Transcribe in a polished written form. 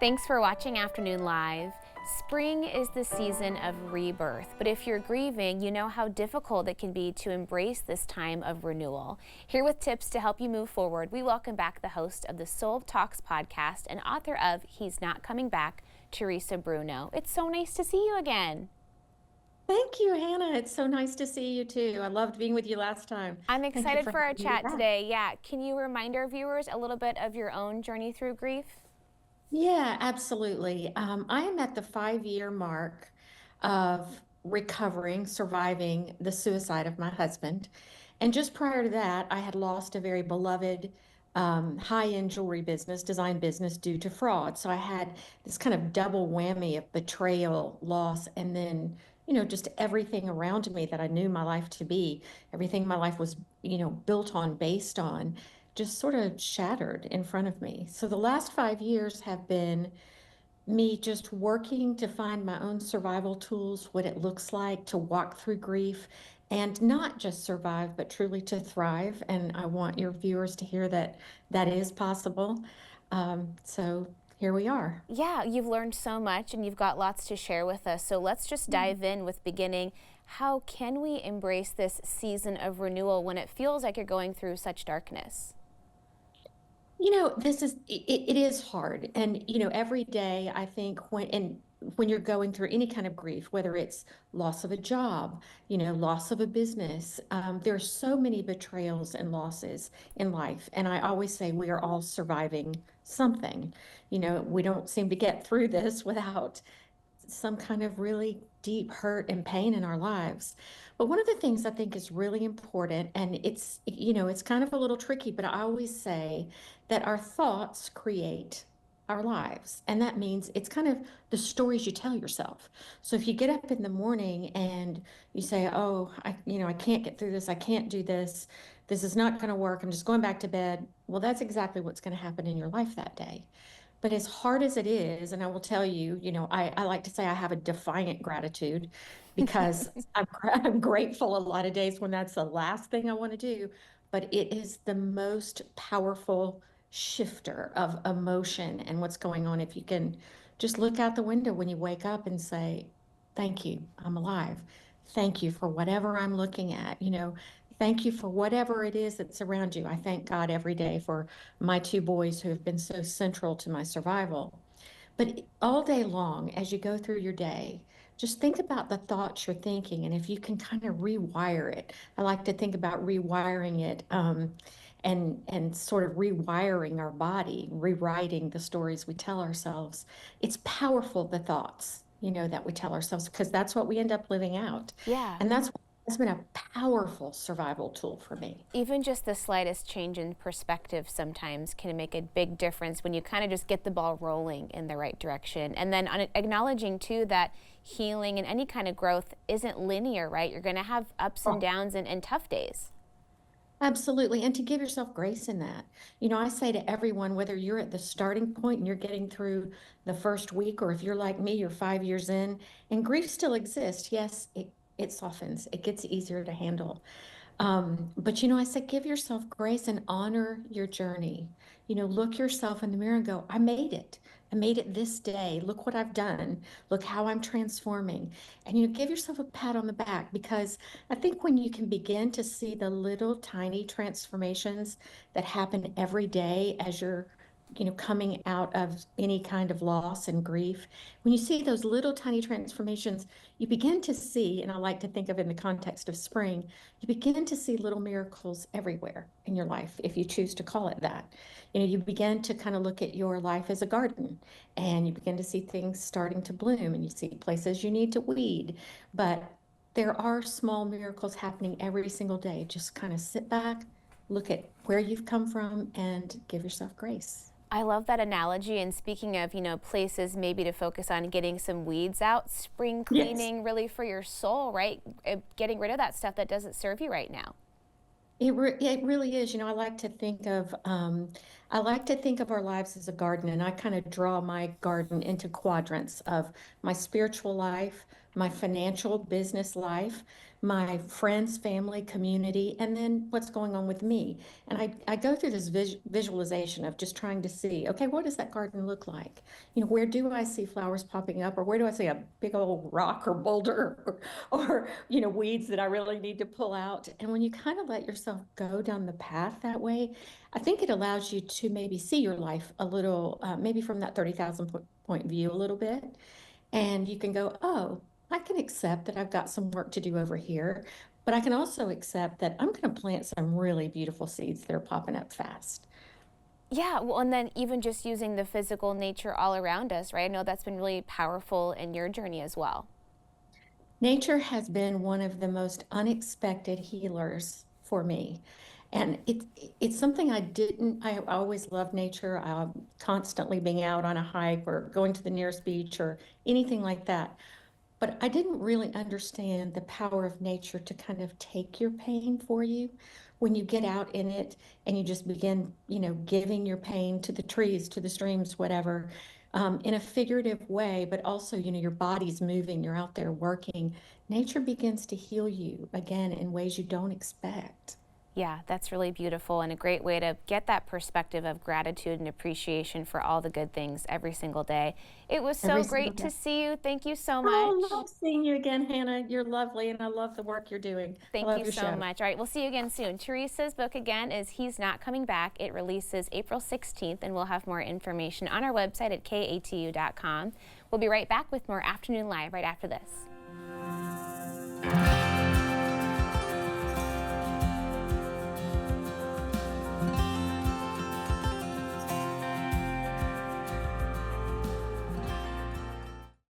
Thanks for watching Afternoon Live. Spring is the season of rebirth, but if you're grieving, you know how difficult it can be to embrace this time of renewal. Here with tips to help you move forward, we welcome back the host of the Soul Talks podcast and author of He's Not Coming Back, Theresa Bruno. It's so nice to see you again. Thank you, Hannah. It's so nice to see you too. I loved being with you last time. I'm Thank you excited for for our having me chat back. today. Yeah, can you remind our viewers a little bit of your own journey through grief? Yeah, absolutely. I am at the 5-year mark of recovering, surviving the suicide of my husband. And just prior to that, I had lost a very beloved high-end jewelry business, design business, due to fraud. So I had this kind of double whammy of betrayal, loss, and then, just everything around me that I knew my life to be, everything my life was, built on, based on, just sort of shattered in front of me. So the last 5 years have been me just working to find my own survival tools, what it looks like to walk through grief and not just survive, but truly to thrive. And I want your viewers to hear that that is possible. So here we are. Yeah, you've learned so much and you've got lots to share with us. So let's just dive in with beginning. How can we embrace this season of renewal when it feels like you're going through such darkness? This is it is hard. And every day I think when you're going through any kind of grief, whether it's loss of a job, loss of a business, there are so many betrayals and losses in life. And I always say we are all surviving something. We don't seem to get through this without some kind of really deep hurt and pain in our lives. But one of the things I think is really important, and it's kind of a little tricky, but I always say that our thoughts create our lives. And that means it's kind of the stories you tell yourself. So if you get up in the morning and you say, "Oh, I can't get through this. I can't do this. This is not going to work. I'm just going back to bed." Well, that's exactly what's going to happen in your life that day. But as hard as it is, and I will tell you, I like to say I have a defiant gratitude because I'm grateful a lot of days when that's the last thing I want to do. But it is the most powerful shifter of emotion and what's going on. If you can just look out the window when you wake up and say, "Thank you, I'm alive. Thank you for whatever I'm looking at." Thank you for whatever it is that's around you. I thank God every day for my two boys who have been so central to my survival. But all day long, as you go through your day, just think about the thoughts you're thinking. And if you can kind of rewire it, I like to think about rewiring it, and sort of rewiring our body, rewriting the stories we tell ourselves. It's powerful, the thoughts, that we tell ourselves, because that's what we end up living out. Yeah. And that's been a powerful survival tool for me. Even just the slightest change in perspective sometimes can make a big difference when you kind of just get the ball rolling in the right direction. And then acknowledging too that healing and any kind of growth isn't linear, right? You're going to have ups and downs and tough days. Absolutely. And to give yourself grace in that. I say to everyone, whether you're at the starting point and you're getting through the first week, or if you're like me, you're 5 years in, and grief still exists. Yes, it softens, it gets easier to handle. But I said, give yourself grace and honor your journey. Look yourself in the mirror and go, "I made it. I made it this day. Look what I've done. Look how I'm transforming." And give yourself a pat on the back, because I think when you can begin to see the little tiny transformations that happen every day as you're coming out of any kind of loss and grief, when you see those little tiny transformations, you begin to see, and I like to think of it in the context of spring, you begin to see little miracles everywhere in your life, if you choose to call it that. You begin to kind of look at your life as a garden, and you begin to see things starting to bloom, and you see places you need to weed. But there are small miracles happening every single day. Just kind of sit back, look at where you've come from, and give yourself grace. I love that analogy. And speaking of, places maybe to focus on getting some weeds out, spring Yes. cleaning really for your soul, right? Getting rid of that stuff that doesn't serve you right now. It really is. I like to think of our lives as a garden, and I kind of draw my garden into quadrants of my spiritual life, my financial business life, my friends, family, community, and then what's going on with me. And I go through this visualization of just trying to see, okay, what does that garden look like? Where do I see flowers popping up, or where do I see a big old rock or boulder or weeds that I really need to pull out? And when you kind of let yourself go down the path that way, I think it allows you to maybe see your life a little, maybe from that 30,000 point view a little bit. And you can go, oh, I can accept that I've got some work to do over here, but I can also accept that I'm going to plant some really beautiful seeds that are popping up fast. Yeah, well, and then even just using the physical nature all around us, right? I know that's been really powerful in your journey as well. Nature has been one of the most unexpected healers for me. And it's something I always loved nature, constantly being out on a hike or going to the nearest beach or anything like that. But I didn't really understand the power of nature to kind of take your pain for you when you get out in it and you just begin, giving your pain to the trees, to the streams, whatever, in a figurative way, but also, your body's moving, you're out there working. Nature begins to heal you again in ways you don't expect. Yeah, that's really beautiful and a great way to get that perspective of gratitude and appreciation for all the good things every single day. It was so Every single great day. to see you. Thank you so Oh, I much. love seeing you again, Hannah. You're lovely, and I love the work you're doing. I Thank love you your so show. much. All right, we'll see you again soon. Teresa's book again is He's Not Coming Back. It releases April 16th, and we'll have more information on our website at katu.com. We'll be right back with more Afternoon Live right after this.